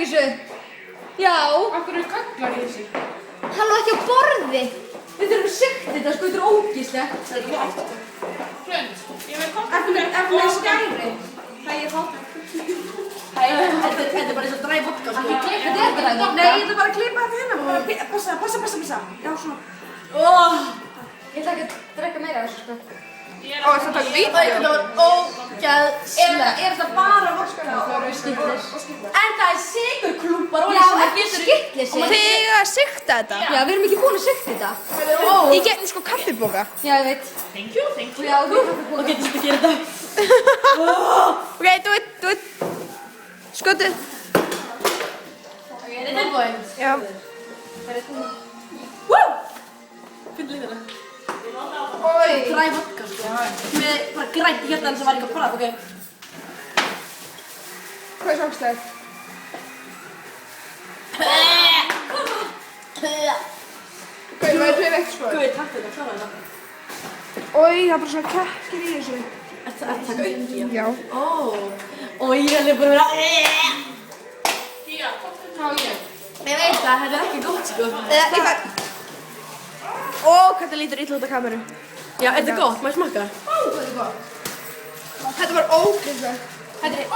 í þessu? Já. Akkur eru gaglar í þessu? Hann var ekki á borði. Við þurfum að sekta þetta sko, þetta er ógeðslegt. Það er ekki hægt. Hrund, ég vil koma með skæri. Það ég fátt ekki. Þetta er bara eins og dræ vodka, sko. Þetta er dræ vodka. Nei, ég ætla bara að klippa þetta hérna. Passa. Já, svona. Ég ætla ekki að drekka meira af þessu sko. Ó, þetta er vídeó. Þetta var ógeðslegt. Er þetta bara vodka? En það er sigurklúpar og Já, ekki skittleysi. Þið eiga að sigta þetta. Já, við erum ekki búin að sekta þetta. Í gegnum sko kaffiboka. Já, ég veit. Thank you. Já, við erum ekki búin Ok, þú skal gera þetta. Ok, do it. Skotið. Ok, þetta er tilbúin. Já. Fyndið þetta. Oi. Dræ vodka, sko. Með bara grænt hérna sem var ekki að prata, ok. Hvað er svangslega? Hvað er það veikt sko? Guð, takk þetta, klára þetta. Oi, það er bara svona kekkir í þessu. Ertu að taka auki? Já. Ó, ég er alveg bara að vera... Gía, hvað á ég? Ég veit það, þetta er ekki gott, sko. Ég fær. Ó, hvað það lítur illa út á kameru. Já, þetta er gott, má ég smakka? Þetta var ógeðslegt. Þetta er